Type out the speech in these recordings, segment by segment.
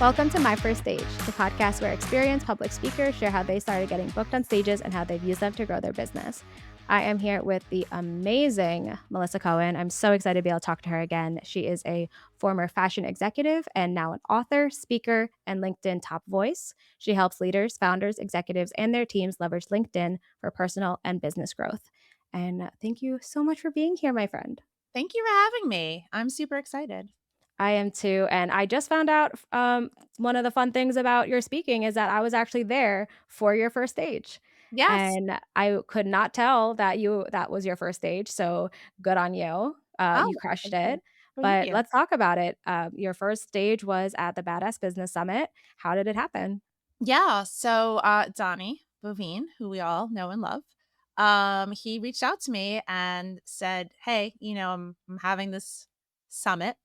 Welcome to My First Stage, the podcast where experienced public speakers share how they started getting booked on stages and how they've used them to grow their business. I am here with the amazing Melissa Cohen. I'm so excited to be able to talk to her again. She is a former fashion executive and now an author, speaker, and LinkedIn top voice. She helps leaders, founders, executives, and their teams leverage LinkedIn for personal and business growth. And thank you so much for being here, my friend. Thank you for having me. I'm super excited. I am too. And I just found out one of the fun things about your speaking is that I was actually there for your first stage. Yes. And I could not tell that was your first stage. So good on you. You Oh, crushed thank you. it. Thank But you. let's talk about it. Your first stage was at the Badass Business Summit. How did it happen? Yeah. So Donnie Bovine, who we all know and love, he reached out to me and said, "Hey, I'm having this summit,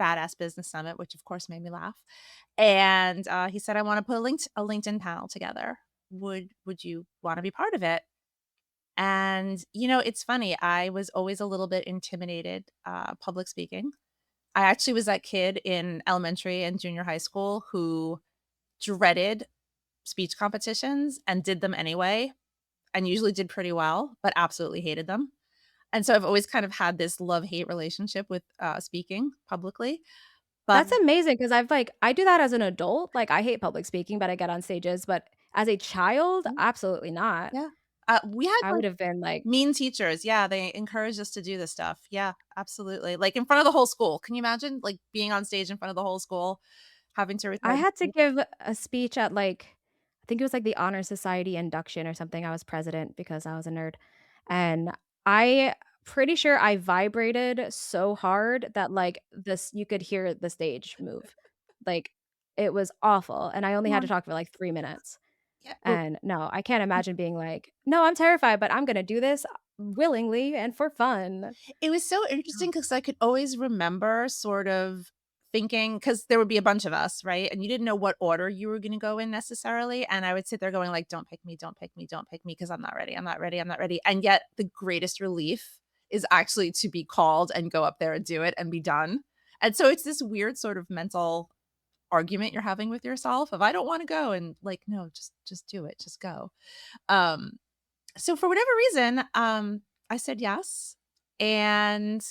Badass Business Summit," which of course made me laugh. And he said, "I want to put a LinkedIn panel together. Would you want to be part of it?" And it's funny. I was always a little bit intimidated public speaking. I actually was that kid in elementary and junior high school who dreaded speech competitions and did them anyway, and usually did pretty well, but absolutely hated them. And so I've always kind of had this love-hate relationship with, speaking publicly, but That's amazing because I do that as an adult. Like I hate public speaking, but I get on stages. But as a child, mm, absolutely not. yeah. We had, I would like, have been like, mean teachers. Yeah, they encouraged us to do this stuff. Yeah, absolutely. Like, in front of the whole school. Can you imagine, like, being on stage in front of the whole school, having to I recite a had to speech? give a speech at, I think it was, like, the Honor Society induction or something. I was president because I was a nerd, and I pretty sure I vibrated so hard that, this you could hear the stage move. Like, it was awful, and I only had to talk for, 3 minutes, Yeah, well, and no, I can't imagine being like, "No, I'm terrified, but I'm gonna do this willingly and for fun." it was so interesting because I could always remember sort of thinking, because there would be a bunch of us, right? And you didn't know what order you were gonna go in necessarily, and I would sit there going like, "Don't pick me, don't pick me, don't pick me, because 'cause I'm not ready, I'm not ready, I'm not ready." And yet the greatest relief is actually to be called and go up there and do it and be done. And so it's this weird sort of mental argument you're having with yourself of, "I don't wanna go," and like, "No, just do it, just go." Um so for whatever reason, I said yes, and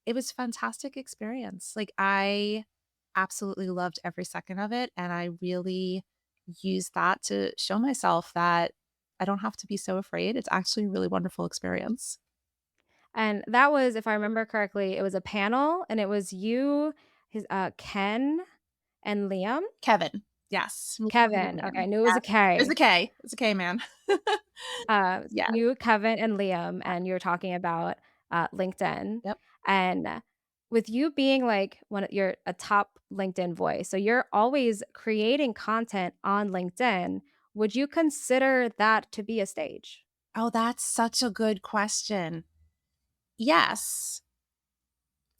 it was a fantastic experience. Like, I absolutely loved every second of it, and I really used that to show myself that I don't have to be so afraid. It's actually a really wonderful experience. And that was, if I remember correctly, it was a panel, and it was you, Ken and Liam? Kevin. Yes. Me, Kevin, and Kevin, okay, I Liam. knew it was a Yes. It's K. a K. It's a K, man. Yeah. You, Kevin, and Liam, and you were talking about, LinkedIn, Yep. and with you being, like, one of you're a top LinkedIn voice, so you're always creating content on LinkedIn. Would you consider that to be a stage? Oh, that's such a good question. Yes.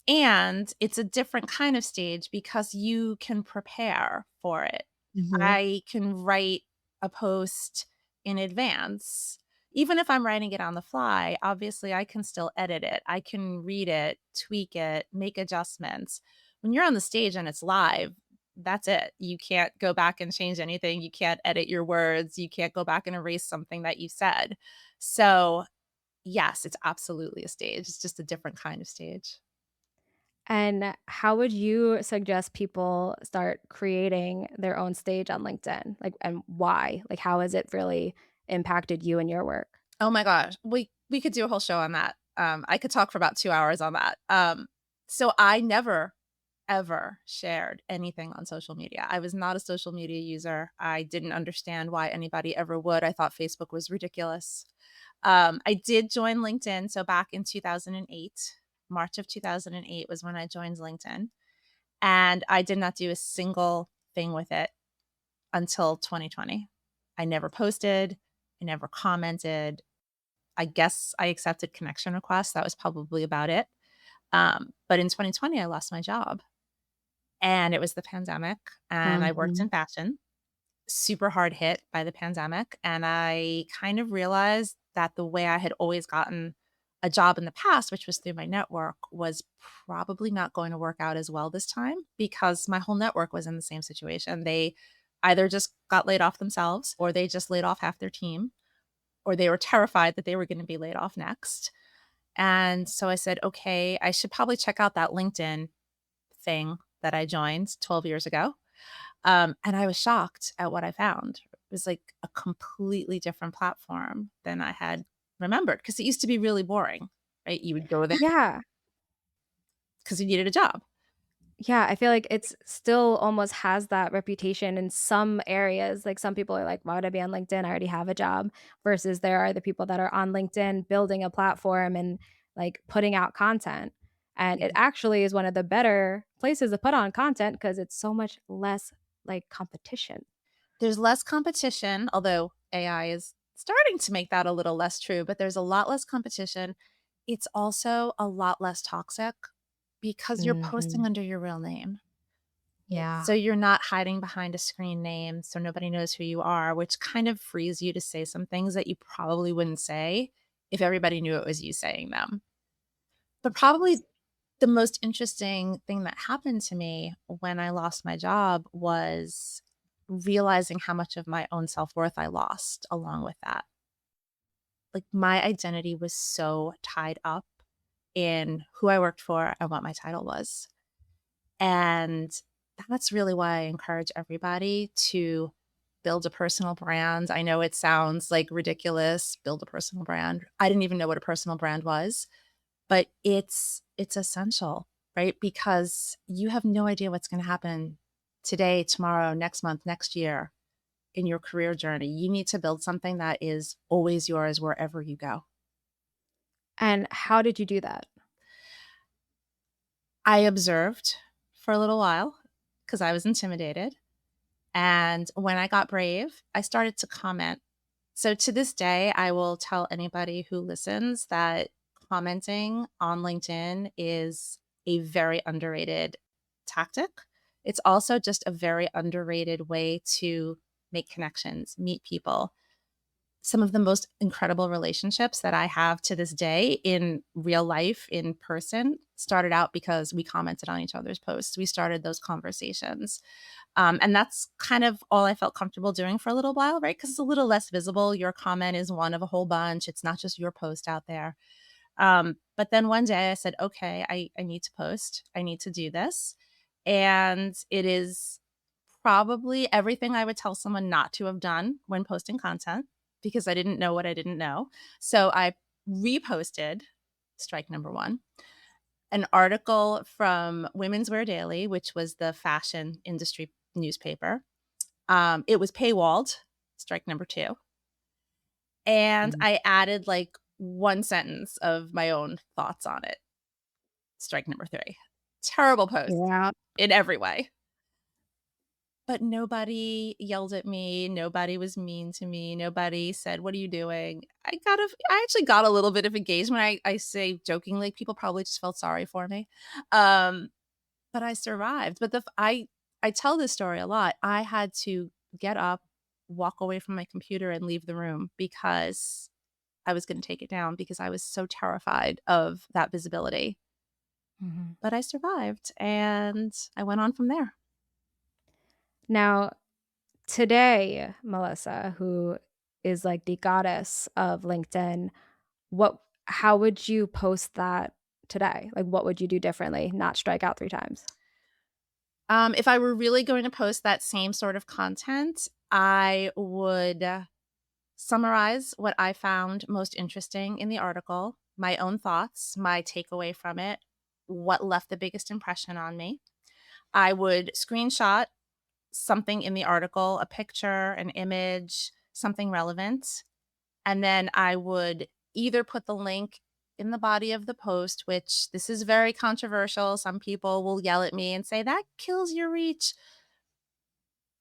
And it's a different kind of stage because you can prepare for it. Mhm. I can write a post in advance. Even if I'm writing it on the fly, obviously I can still edit it. I can read it, tweak it, make adjustments. When you're on the stage and it's live, that's it. You can't go back and change anything. You can't edit your words. You can't go back and erase something that you said. So, yes, it's absolutely a stage. It's just a different kind of stage. And how would you suggest people start creating their own stage on LinkedIn? Like, and why? Like, how has it really impacted you and your work? Oh my gosh, we could do a whole show on that. I could talk for about 2 hours on that. So I never, ever shared anything on social media. I was not a social media user. I didn't understand why anybody ever would. I thought Facebook was ridiculous. I did join LinkedIn, so back in 2008, March of 2008 was when I joined LinkedIn, and I did not do a single thing with it until 2020. I never posted, I never commented. I guess I accepted connection requests. That was probably about it. But in 2020, I lost my job, and it was the pandemic, and I worked Mhm. in fashion, super hard hit by the pandemic. And I kind of realized that the way I had always gotten a job in the past, which was through my network, was probably not going to work out as well this time because my whole network was in the same situation. They either just got laid off themselves or they just laid off half their team or they were terrified that they were going to be laid off next. And so I said, okay, I should probably check out that LinkedIn thing that I joined 12 years ago. And I was shocked at what I found. It was like a completely different platform than I had remembered because it used to be really boring, right? You would go there Yeah. because you needed a job. Yeah, I feel like it's still almost has that reputation in some areas. Like some people are like, why would I be on LinkedIn? I already have a job. Versus there are the people that are on LinkedIn building a platform and like putting out content. And it actually is one of the better places to put on content because it's so much less like competition. There's less competition, although AI is starting to make that a little less true, but there's a lot less competition. It's also a lot less toxic because you're posting Mhm. under your real name. Yeah. So you're not hiding behind a screen name so nobody knows who you are, which kind of frees you to say some things that you probably wouldn't say if everybody knew it was you saying them. But probably the most interesting thing that happened to me when I lost my job was realizing how much of my own self-worth I lost along with that. Like, my identity was so tied up in who I worked for and what my title was. And that's really why I encourage everybody to build a personal brand. I know it sounds like ridiculous, build a personal brand. I didn't even know what a personal brand was, but it's essential, right? Because you have no idea what's going to happen today, tomorrow, next month, next year in your career journey. You need to build something that is always yours wherever you go. And how did you do that? I observed for a little while because I was intimidated. And when I got brave, I started to comment. So to this day, I will tell anybody who listens that commenting on LinkedIn is a very underrated tactic. It's also just a very underrated way to make connections, meet people. Some of the most incredible relationships that I have to this day in real life, in person, started out because we commented on each other's posts. We started those conversations. And that's kind of all I felt comfortable doing for a little while, right? Because it's a little less visible. Your comment is one of a whole bunch. It's not just your post out there. But then one day I said, okay, I need to post. I need to do this. And it is probably everything I would tell someone not to have done when posting content because I didn't know what I didn't know. So I reposted strike number one, an article from Women's Wear Daily, which was the fashion industry newspaper. It was paywalled, strike number two. And Mm. I added like one sentence of my own thoughts on it, strike number three. Terrible post Yeah. in every way. But nobody yelled at me, nobody was mean to me, nobody said, "What are you doing?" I actually got a little bit of engagement. I say jokingly, people probably just felt sorry for me. Um, but I survived. But I tell this story a lot. I had to get up, walk away from my computer, and leave the room because I was gonna take it down because I was so terrified of that visibility. Mhm. But I survived, and I went on from there. Now, today, Melissa, who is like the goddess of LinkedIn, what how would you post that today? Like, what would you do differently? Not strike out 3 times. If I were really going to post that same sort of content, I would summarize what I found most interesting in the article, my own thoughts, my takeaway from it, what left the biggest impression on me. I would screenshot something in the article, a picture, an image, something relevant. And then I would either put the link in the body of the post, which this is very controversial. Some people will yell at me and say that kills your reach.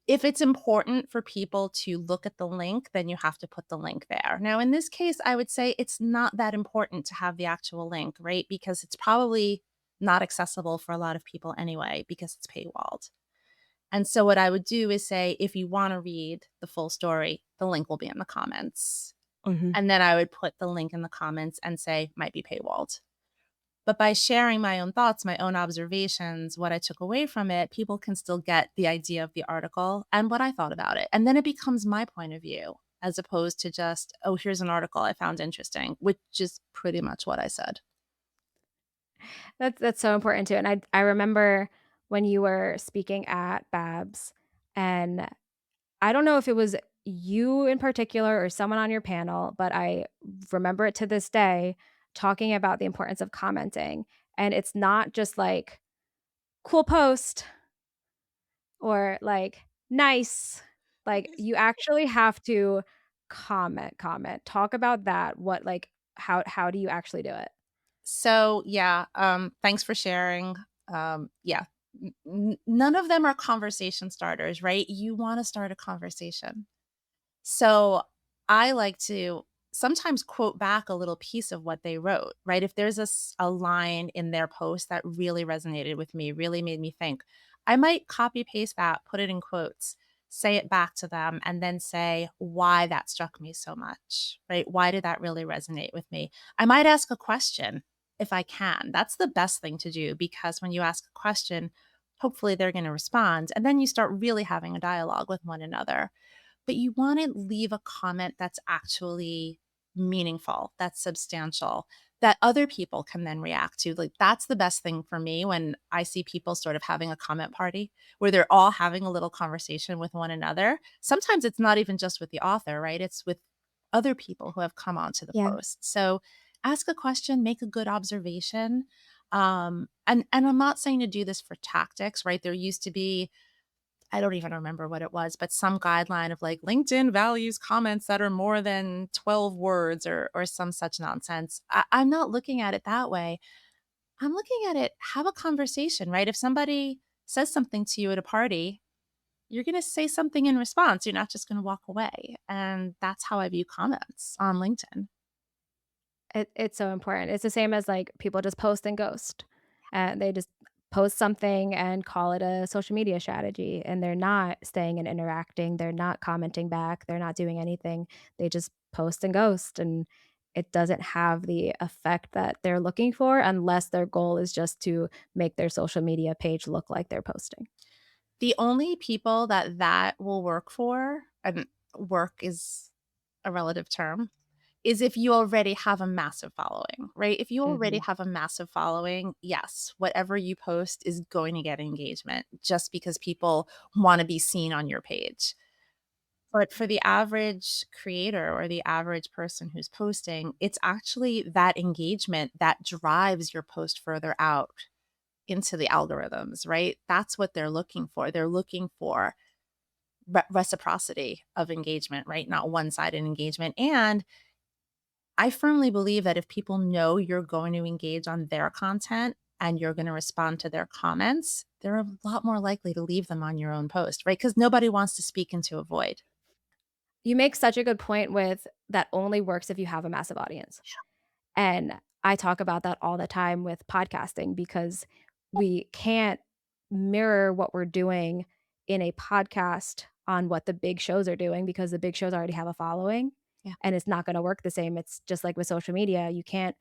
If it's important for people to look at the link, then you have to put the link there. Now, in this case, I would say it's not that important to have the actual link, right? Because it's probably not accessible for a lot of people anyway, because it's paywalled. And so, what I would do is say, if you want to read the full story, the link will be in the comments. Mhm. And then I would put the link in the comments and say, might be paywalled. But by sharing my own thoughts, my own observations, what I took away from it, people can still get the idea of the article and what I thought about it. And then it becomes my point of view as opposed to just, oh, here's an article I found interesting, which is pretty much what I said. That's so important too, and I remember when you were speaking at Babs, and I don't know if it was you in particular or someone on your panel, but I remember it to this day talking about the importance of commenting, and it's not just like, "Cool post," or like, "Nice." Like, you actually have to comment, talk about that, what like, how do you actually do it? So, yeah, thanks for sharing. Yeah, none of them are conversation starters, right? You want to start a conversation. So I like to sometimes quote back a little piece of what they wrote, right? If there's a line in their post that really resonated with me, really made me think, I might copy paste that, put it in quotes, say it back to them, and then say why that struck me so much, right? Why did that really resonate with me? I might ask a question if I can. That's the best thing to do because when you ask a question, hopefully they're going to respond. And then you start really having a dialogue with one another, but you want to leave a comment that's actually meaningful, that's substantial, that other people can then react to. Like, that's the best thing for me when I see people sort of having a comment party where they're all having a little conversation with one another. Sometimes it's not even just with the author, right? It's with other people who have come onto the Yeah. post. So ask a question, make a good observation. And I'm not saying to do this for tactics, right? There used to be, I don't even remember what it was, but some guideline of like LinkedIn values comments that are more than 12 words or some such nonsense. I'm not looking at it that way. I'm looking at it, have a conversation, right? If somebody says something to you at a party, you're going to say something in response. You're not just going to walk away. And that's how I view comments on LinkedIn. It's so important. It's the same as, like, people just post and ghost. They just post something and call it a social media strategy, and they're not staying and interacting, they're not commenting back, they're not doing anything. They just post and ghost, and it doesn't have the effect that they're looking for unless their goal is just to make their social media page look like they're posting. The only people that that will work for, and work is a relative term, is if you already have a massive following, right? If you already Mhm. have a massive following, yes, whatever you post is going to get engagement just because people want to be seen on your page. But for the average creator or the average person who's posting, it's actually that engagement that drives your post further out into the algorithms, right? That's what they're looking for. They're looking for reciprocity of engagement, right? Not one sided engagement. And I firmly believe that if people know you're going to engage on their content and you're going to respond to their comments, they're a lot more likely to leave them on your own post, right? Because nobody wants to speak into a void. You make such a good point with that only works if you have a massive audience. And I talk about that all the time with podcasting because we can't mirror what we're doing in a podcast on what the big shows are doing because the big shows already have a following Yeah. and it's not going to work the same. It's just like with social media. You can't,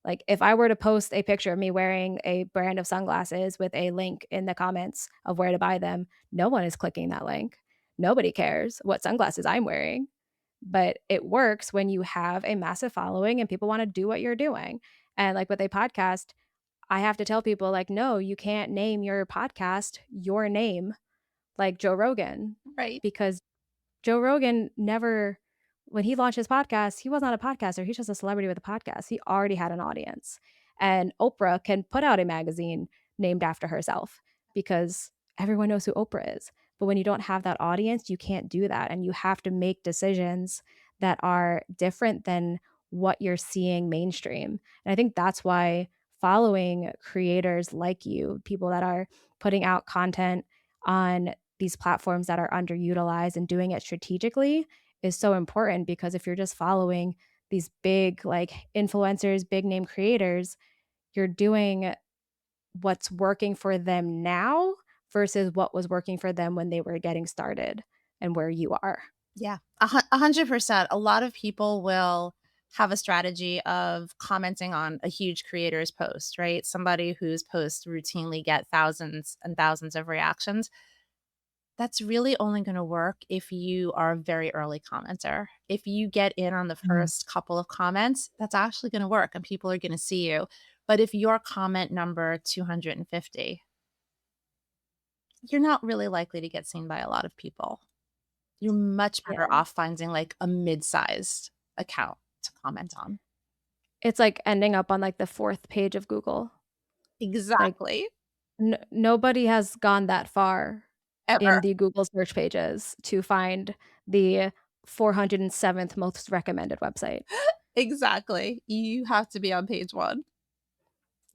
like, if I were to post a picture of me wearing a brand of sunglasses with a link in the comments of where to buy them, no one is clicking that link. Nobody cares what sunglasses I'm wearing, but it works when you have a massive following and people wanna do what you're doing. And, like, with a podcast, I have to tell people, like, "No, you can't name your podcast your name like Joe Rogan," Right. because Joe Rogan never, when he launched his podcast, he was not a podcaster, he's just a celebrity with a podcast, he already had an audience, and Oprah can put out a magazine named after herself because everyone knows who Oprah is, but when you don't have that audience, you can't do that, and you have to make decisions that are different than what you're seeing mainstream, and I think that's why following creators like you, people that are putting out content on these platforms that are underutilized and doing it strategically is so important because if you're just following these big like influencers, big name creators, you're doing what's working for them now versus what was working for them when they were getting started and where you are. Yeah, 100%. A lot of people will have a strategy of commenting on a huge creator's post, right? Somebody whose posts routinely get thousands and thousands of reactions. That's really only gonna work if you are a very early commenter. If you get in on the Mhm. first couple of comments, that's actually gonna work and people are gonna see you. But if you're comment number 250, you're not really likely to get seen by a lot of people. You're much better Yeah. off finding, like, a mid-sized account to comment on. It's like ending up on, like, the 4th page of Google. Like, Exactly. nobody has gone that far in Ever. the Google search pages to find the 407th most recommended website. Exactly. You have to be on page 1.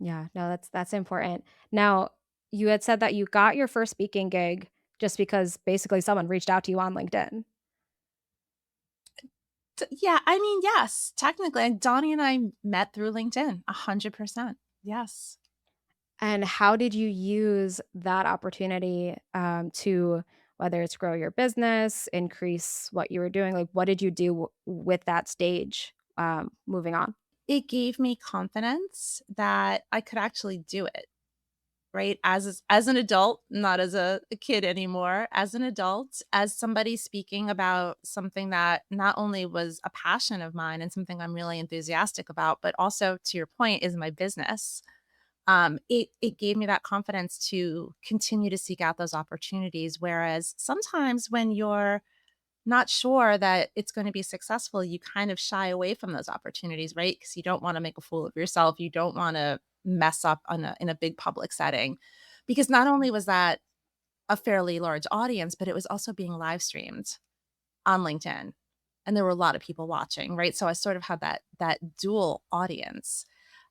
Yeah, no, that's important. Now, you had said that you got your first speaking gig just because basically someone reached out to you on LinkedIn. Yeah, I mean, yes, technically, and Donnie and I met through LinkedIn, 100%. Yes. And how did you use that opportunity, to whether it's grow your business, increase what you were doing? Like, what did you do with that stage, moving on? It gave me confidence that I could actually do it, right? As an adult, not as a kid anymore, as an adult, as somebody speaking about something that not only was a passion of mine and something I'm really enthusiastic about, but also, to your point, is my business. It gave me that confidence to continue to seek out those opportunities, whereas sometimes when you're not sure that it's gonna be successful, you kind of shy away from those opportunities, right? Because you don't wanna make a fool of yourself, you don't wanna mess up on a in a big public setting. Because not only was that a fairly large audience, but it was also being live streamed on LinkedIn, and there were a lot of people watching, right? So I sort of had that dual audience.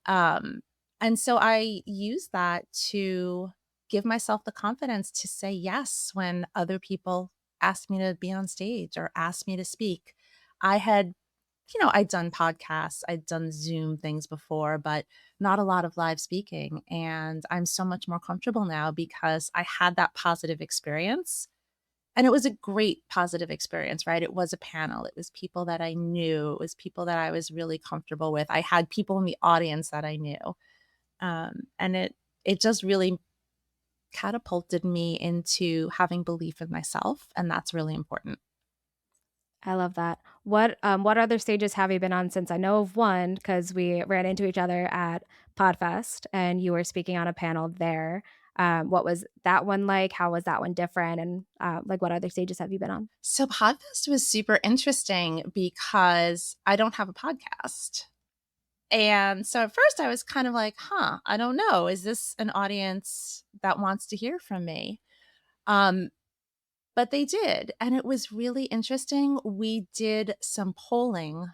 Um, and so I used that to give myself the confidence to say yes when other people asked me to be on stage or asked me to speak. I had, I'd done podcasts, I'd done Zoom things before, but not a lot of live speaking. And I'm so much more comfortable now because I had that positive experience and it was a great positive experience, right? It was a panel. It was people that I knew. It was people that I was really comfortable with. I had people in the audience that I knew. And it just really catapulted me into having belief in myself, and that's really important. I love that. What other stages have you been on since? I know of one because we ran into each other at Podfest, and you were speaking on a panel there. What was that one like? How was that one different? And, like, what other stages have you been on? So Podfest was super interesting because I don't have a podcast. And so at first I was kind of like, huh, I don't know. Is this an audience that wants to hear from me? Um, But they did, and it was really interesting. We did some polling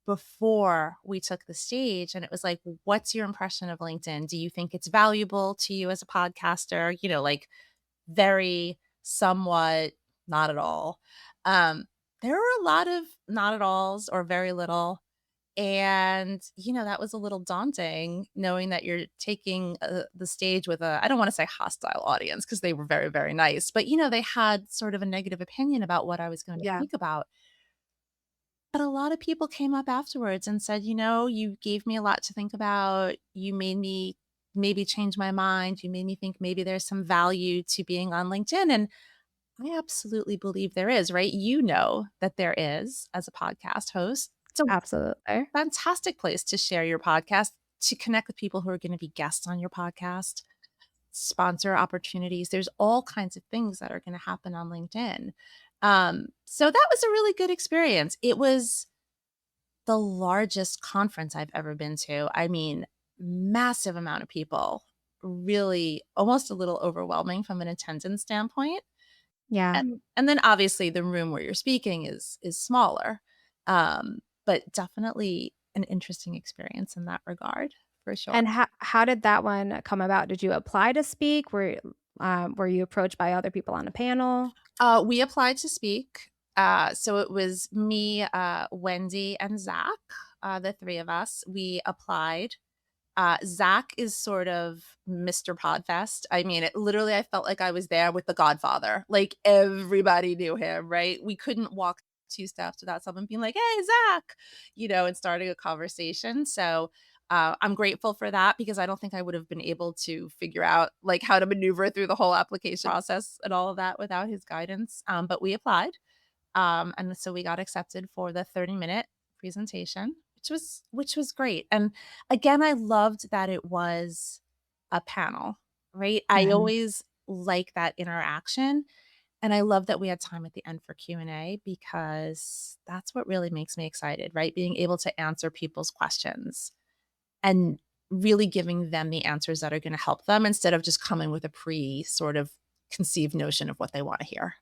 before we took the stage, and it was like, "What's your impression of LinkedIn? Do you think it's valuable to you as a podcaster?" Like, very, somewhat, not at all. Um, there were a lot of not at alls or very little, and, that was a little daunting knowing that you're taking, the stage with I don't wanna say hostile audience because they were very, very nice, but, they had sort of a negative opinion about what I was going to Yeah, speak about. But a lot of people came up afterwards and said, "You gave me a lot to think about. You made me maybe change my mind. You made me think maybe there's some value to being on LinkedIn." And I absolutely believe there is, right? You know that there is as a podcast host. It's a absolutely. fantastic place to share your podcast, to connect with people who are gonna be guests on your podcast, sponsor opportunities. There's all kinds of things that are gonna happen on LinkedIn. So that was a really good experience. It was the largest conference I've ever been to. I mean, massive amount of people, really almost a little overwhelming from an attendance standpoint. Yeah. And then obviously the room where you're speaking is smaller, but definitely an interesting experience in that regard, for sure. And how did that one come about? Did you apply to speak? Were you approached by other people on a panel? We applied to speak, so it was me, Wendy, and Zach, the 3 of us. We applied. Zach is sort of Mr. Podfest. I mean, I felt like I was there with the Godfather. Like, everybody knew him, right? We couldn't walk 2 steps without someone being like, "Hey, Zach," and starting a conversation. So, I'm grateful for that because I don't think I would have been able to figure out, like, how to maneuver through the whole application process and all of that without his guidance. But we applied, and so we got accepted for the 30-minute presentation, which was great. And again, I loved that it was a panel, right? I Mhm. always like that interaction, and I love that we had time at the end for Q&A because that's what really makes me excited, right? Being able to answer people's questions and really giving them the answers that are gonna help them instead of just coming with a sort of conceived notion of what they wanna hear.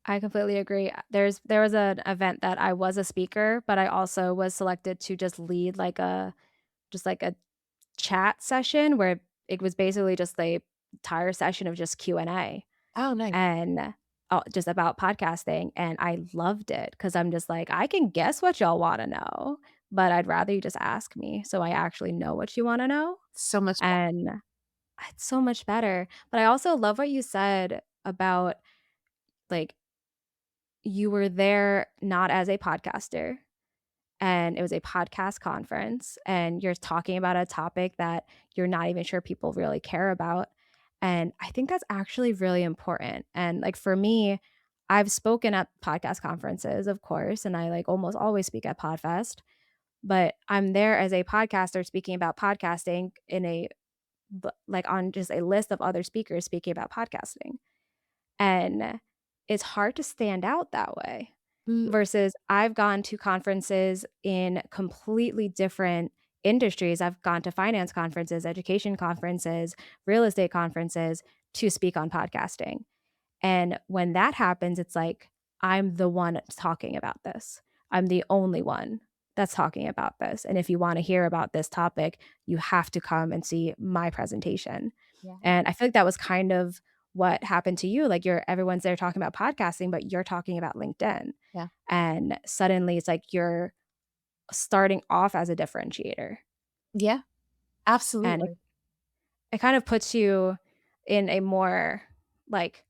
I completely agree. There was an event that I was a speaker, but I also was selected to just lead like a chat session where it was basically just a entire session of just Q&A Oh, nice. and, just about podcasting, and I loved it because 'cause I'm just like, "I can guess what y'all wanna know, but I'd rather you just ask me so I actually know what you wanna know," So much and it's so much better, but I also love what you said about, like, you were there not as a podcaster, and it was a podcast conference, and you're talking about a topic that you're not even sure people really care about, and I think that's actually really important, and, like, for me, I've spoken at podcast conferences, of course, and I, like, almost always speak at Podfest, but I'm there as a podcaster speaking about podcasting in a like, on just a list of other speakers speaking about podcasting, and it's hard to stand out that way. mm, Versus I've gone to conferences in completely different industries. I've gone to finance conferences, education conferences, real estate conferences to speak on podcasting. And when that happens, it's like, I'm the one talking about this. I'm the only one that's talking about this. And if you want to hear about this topic, you have to come and see my presentation. yeah, And I feel like that was kind of what happened to you. Like everyone's there talking about podcasting, but you're talking about LinkedIn. yeah. And suddenly it's like you're starting off as a differentiator. Yeah, And absolutely. it kind of puts you in a more like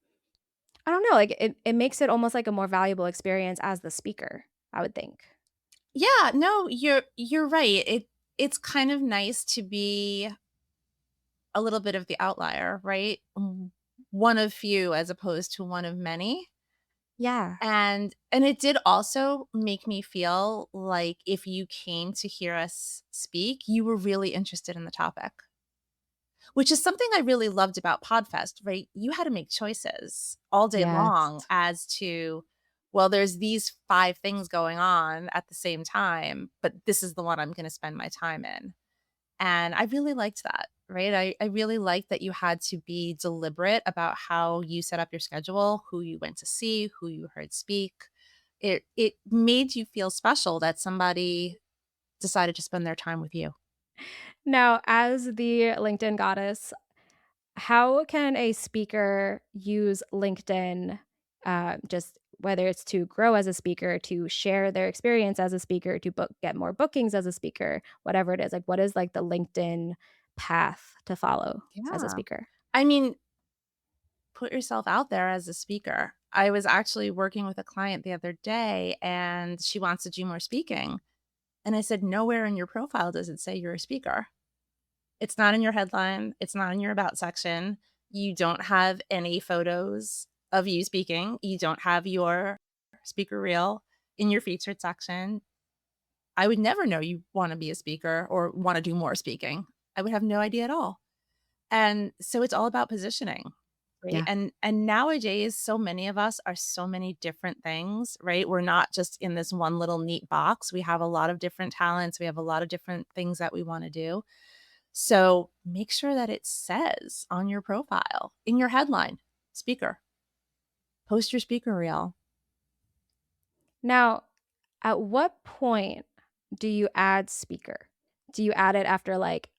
I don't know, like, it makes it almost like a more valuable experience as the speaker, I would think. Yeah, no, you're right. It's kind of nice to be a little bit of the outlier, right? One of few as opposed to one of many. Yeah. And it did also make me feel like if you came to hear us speak, you were really interested in the topic. Which is something I really loved about Podfest, right? You had to make choices all day Yes. long as to, well, there's these 5 things going on at the same time, but this is the one I'm gonna spend my time in. And I really liked that, right? I really liked that you had to be deliberate about how you set up your schedule, who you went to see, who you heard speak. It made you feel special that somebody decided to spend their time with you. Now, as the LinkedIn goddess, how can a speaker use LinkedIn, just whether it's to grow as a speaker, to share their experience as a speaker, to get more bookings as a speaker, whatever it is, like, what is, like, the LinkedIn path to follow as a Yeah. speaker? I mean, put yourself out there as a speaker. I was actually working with a client the other day and she wants to do more speaking. And I said, nowhere in your profile does it say you're a speaker. It's not in your headline, it's not in your about section. You don't have any photos of you speaking. You don't have your speaker reel in your featured section. I would never know you want to be a speaker or want to do more speaking. I would have no idea at all. And so it's all about positioning, right? Yeah. And nowadays, so many of us are so many different things, right? We're not just in this one little neat box. We have a lot of different talents. We have a lot of different things that we want to do. So make sure that it says on your profile, in your headline, speaker, post your speaker reel. Now, at what point do you add speaker? Do you add it after, like,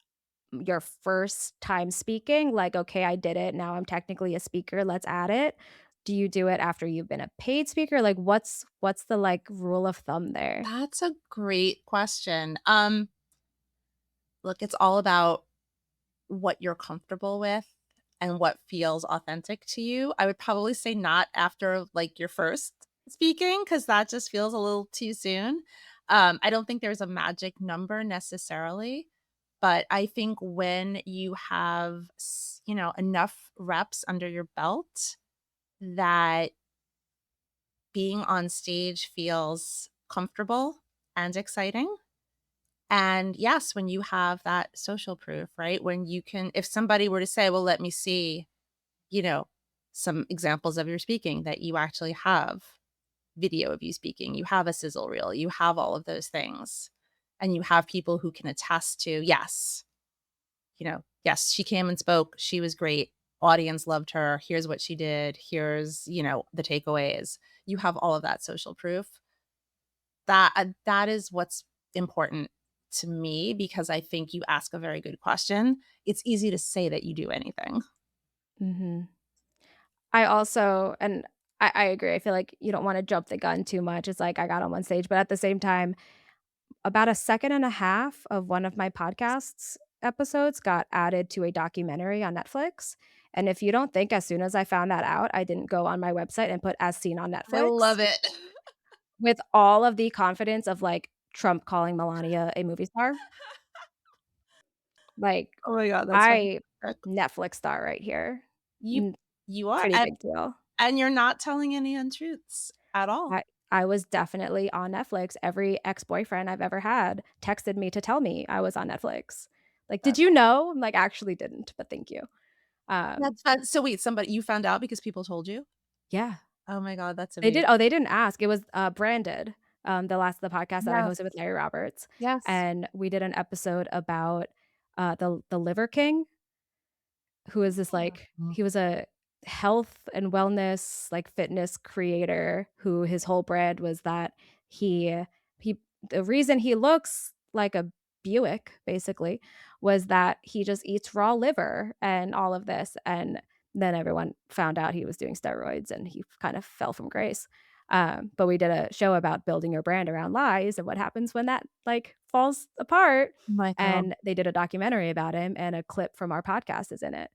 your first time speaking? Like, "Okay, I did it, now I'm technically a speaker, let's add it." Do you do it after you've been a paid speaker? Like, what's the, like, rule of thumb there? That's a great question. Look, it's all about what you're comfortable with and what feels authentic to you. I would probably say not after like your first. speaking because that just feels a little too soon. I don't think there's a magic number necessarily, but I think when you have, enough reps under your belt that being on stage feels comfortable and exciting. And yes, when you have that social proof, right? When you can, if somebody were to say, well, let me see, you know, some examples of your speaking that you actually have video of you speaking, you have a sizzle reel, you have all of those things, and you have people who can attest to, yes, yes, she came and spoke, she was great, audience loved her, here's what she did, here's, the takeaways. You have all of that social proof. That is what's important to me because I think you ask a very good question. It's easy to say that you do anything. Mhm. I also and I agree, I feel like you don't wanna jump the gun too much, it's like I got on one stage, but at the same time, about a second and a half of one of my podcasts episodes got added to a documentary on Netflix, and if you don't think as soon as I found that out, I didn't go on my website and put "as seen on I Netflix," love it. with all of the confidence of, like, Trump calling Melania a movie star. Like, Oh my god, that's I fantastic. Netflix star right here. You N you are, Pretty and big deal. you're not telling any untruths at all. I was definitely on Netflix. Every ex-boyfriend I've ever had texted me to tell me I was on Netflix. Like, "Did That's you know?" I'm like, "Actually didn't, but thank you." that's fun. So wait, somebody you found out because people told you? Yeah. Oh my god, that's They did amazing. oh, they didn't ask. It was, branded, the podcast that I hosted with Yes, Larry Roberts, yes. and we did an episode about, the Liver King. Who is this, like Mm. he was a health and wellness, like, fitness creator who his whole brand was that he the reason he looks like a Buick, basically, was that he just eats raw liver and all of this, and then everyone found out he was doing steroids, and he kind of fell from grace. But we did a show about building your brand around lies and what happens when that, like, falls apart, My god. and they did a documentary about him, and a clip from our podcast is in it.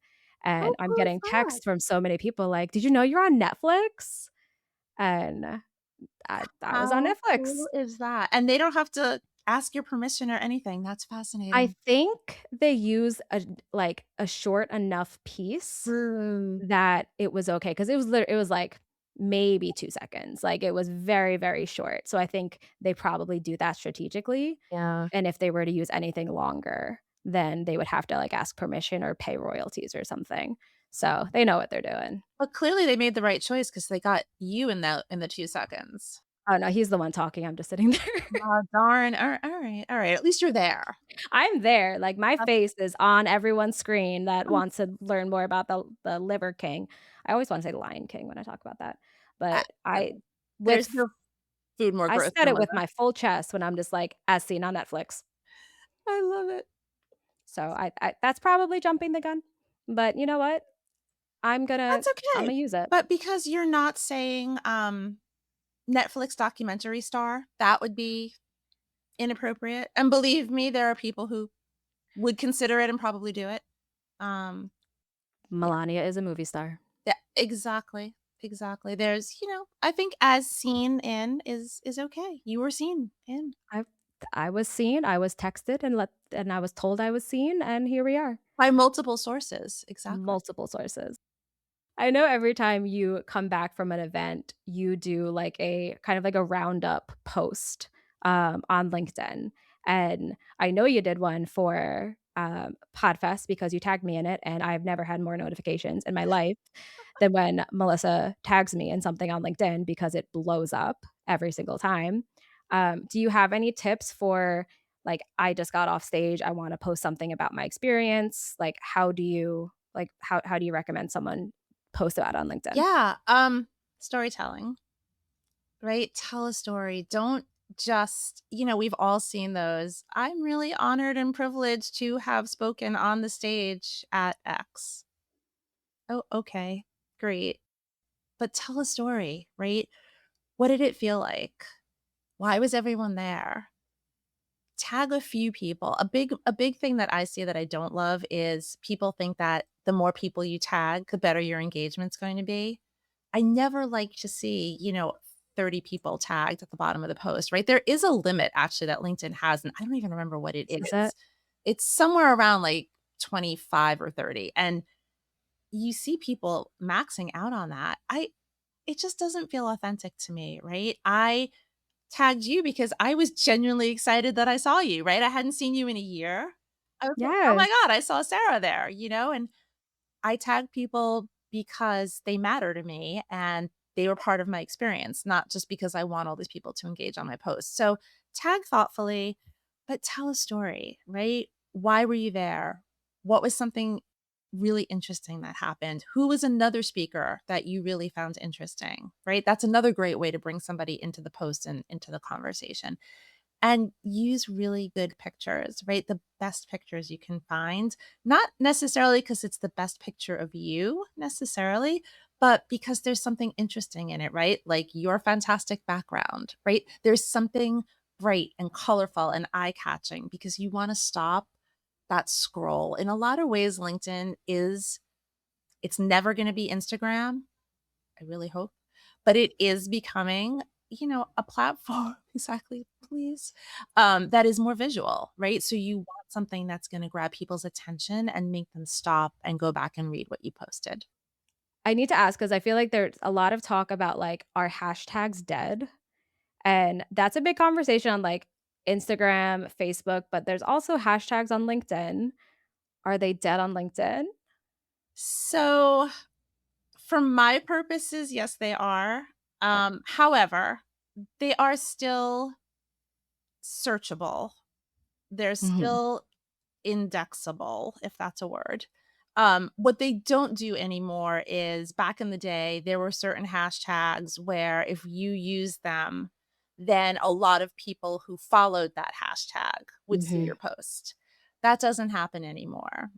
How And I'm cool is getting that? texts from so many people like, "Did you know you're on Netflix?" And I was on How Netflix. cool is that? And they don't have to ask your permission or anything. That's I fascinating. think they use a short enough piece Mm. that it was okay because it was, like, maybe 2 seconds, like, it was very, very short, so I think they probably do that strategically, Yeah. and if they were to use anything longer, then they would have to, like, ask permission or pay royalties or something, so they know what they're doing. But clearly they made the right choice because they got you in the 2 seconds. Oh, no, he's the one talking, I'm just sitting there. Aw, darn. Alright, alright. At least you're there. I'm there, like, my That's face is on everyone's screen that um, wants to learn more about the Liver King. I always wanna say Lion King when I talk about that, I but there's with no food more I gross said than it with liver. my full chest when I'm just like, "As seen on Netflix." I love it. So I that's probably jumping the gun, but you know what? That's Imma okay. use it. But because you're not saying, Netflix documentary star, that would be inappropriate, and believe me, there are people who would consider it and probably do it. Um, yeah, Melania is a movie star. yeah, exactly, exactly. There's, I think as seen in is okay. You were seen in I I was seen, I was texted and I was told I was seen, and here we are. by multiple sources. Exactly. Multiple sources. I know every time you come back from an event, you do like a kind of like a roundup post, on LinkedIn, and I know you did one for, Podfest because you tagged me in it, and I've never had more notifications in my life than when Melissa tags me in something on LinkedIn because it blows up every single time. Do you have any tips for, like, I just got off stage, I wanna post something about my experience? Like, how do you recommend someone post about on LinkedIn? Yeah, storytelling, right? Tell a story. Don't just, we've all seen those. I'm really honored and privileged to have spoken on the stage at X. Oh, okay. Great. But tell a story, right? What did it feel like? Why was everyone there? Tag a few people. A big thing that I see that I don't love is people think that the more people you tag, the better your engagement's going to be. I never like to see, 30 people tagged at the bottom of the post, right? There is a limit actually that LinkedIn has, and I don't even remember what it Is is. it? It's somewhere around like 25 or 30. And you see people maxing out on that. It just doesn't feel authentic to me, right? I tagged you because I was genuinely excited that I saw you, right? I hadn't seen you in a year. I was like, "Oh Yes. my god, I saw Sarah there," and I tag people because they matter to me and they were part of my experience, not just because I want all these people to engage on my posts. So tag thoughtfully, but tell a story, right? Why were you there? What was something really interesting that happened? Who was another speaker that you really found interesting, right? That's another great way to bring somebody into the post and into the conversation, and use really good pictures, right? The best pictures you can find, not necessarily because it's the best picture of you necessarily, but because there's something interesting in it, right? Like your fantastic background, right? There's something bright and colorful and eye catching because you want to stop that scroll. In a lot of ways, LinkedIn is, it's never going to be Instagram. I really hope, but it is becoming, a platform exactly, please, that is more visual, right? So you want something that's gonna grab people's attention and make them stop and go back and read what you posted. I need to ask because I feel like there's a lot of talk about, like, are hashtags dead? And that's a big conversation on, like, Instagram, Facebook, but there's also hashtags on LinkedIn. Are they dead on LinkedIn? So, for my purposes, yes, they are. Okay. However, they are still searchable. They're Mhm. still indexable, if that's a word. What they don't do anymore is back in the day, there were certain hashtags where if you use them, then a lot of people who followed that hashtag would see Mhm. your post. That doesn't happen anymore,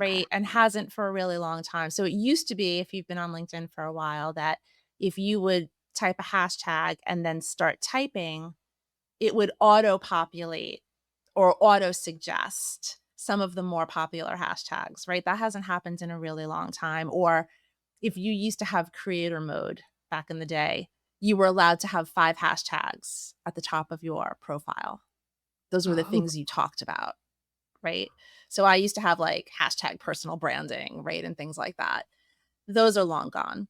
Okay. right? And hasn't for a really long time. So it used to be, if you've been on LinkedIn for a while, that if you would type a hashtag and then start typing, it would auto populate or auto suggest some of the more popular hashtags, right? That hasn't happened in a really long time. Or if you used to have creator mode back in the day, you were allowed to have 5 hashtags at the top of your profile. Those were the Oh. things you talked about, right? So I used to have like hashtag personal branding, right? And things like that. Those are long gone.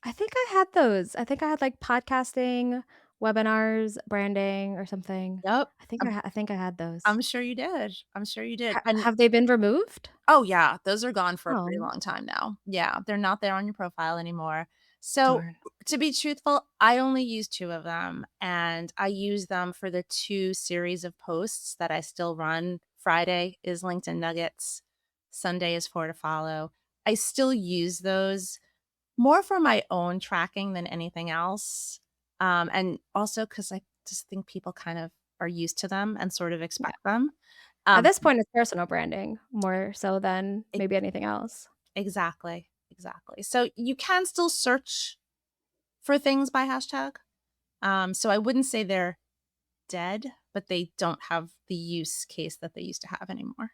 I think I had those. I think I had, like, podcasting, webinars, branding, or something. Yep. I think I had those. I'm sure you did. I'm sure you did. And Have they been removed? oh, yeah, those are gone for a pretty Oh, long time now. Yeah, they're not there on your profile anymore. So, darn. to be truthful, I only use 2 of them, and I use them for the 2 series of posts that I still run. Friday is LinkedIn Nuggets, Sunday is 4 to Follow. I still use those more for my own tracking than anything else, and also because I just think people kind of are used to them and sort of Yeah. expect them. At Um, this point, it's personal branding more so than maybe anything else. Exactly, exactly. So you can still search for things by hashtag. So I wouldn't say they're dead, but they don't have the use case that they used to have anymore.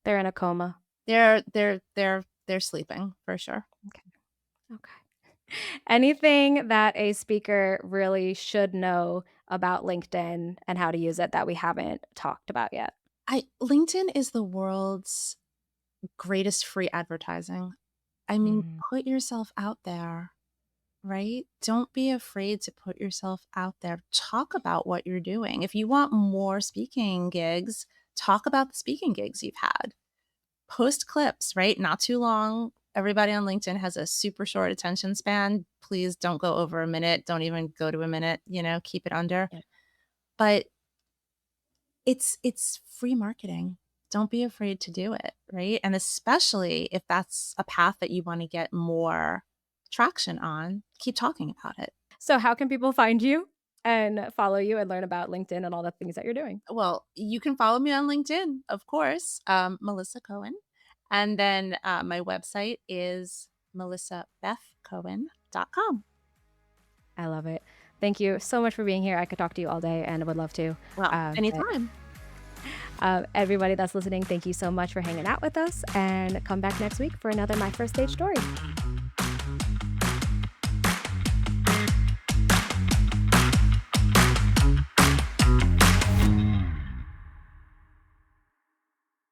They're in a coma. They're sleeping for sure. Okay. Okay. Anything that a speaker really should know about LinkedIn and how to use it that we haven't talked about yet? I LinkedIn is the world's greatest free advertising. I mean, Mm, put yourself out there, right? Don't be afraid to put yourself out there. Talk about what you're doing. If you want more speaking gigs, talk about the speaking gigs you've had. Post clips, right? Not too long. Everybody on LinkedIn has a super short attention span. Please don't go over a minute. Don't even go to a minute, keep it under. yeah. But it's free marketing. Don't be afraid to do it, right? And especially if that's a path that you want to get more traction on, keep talking about it. So how can people find you and follow you and learn about LinkedIn and all the things that you're doing? Well, you can follow me on LinkedIn, of course, Melissa Cohen. And then my website is melissabethcohen.com. I love it. Thank you so much for being here. I could talk to you all day and would love to. Well, But anytime. everybody that's listening, thank you so much for hanging out with us and come back next week for another My First Stage Story.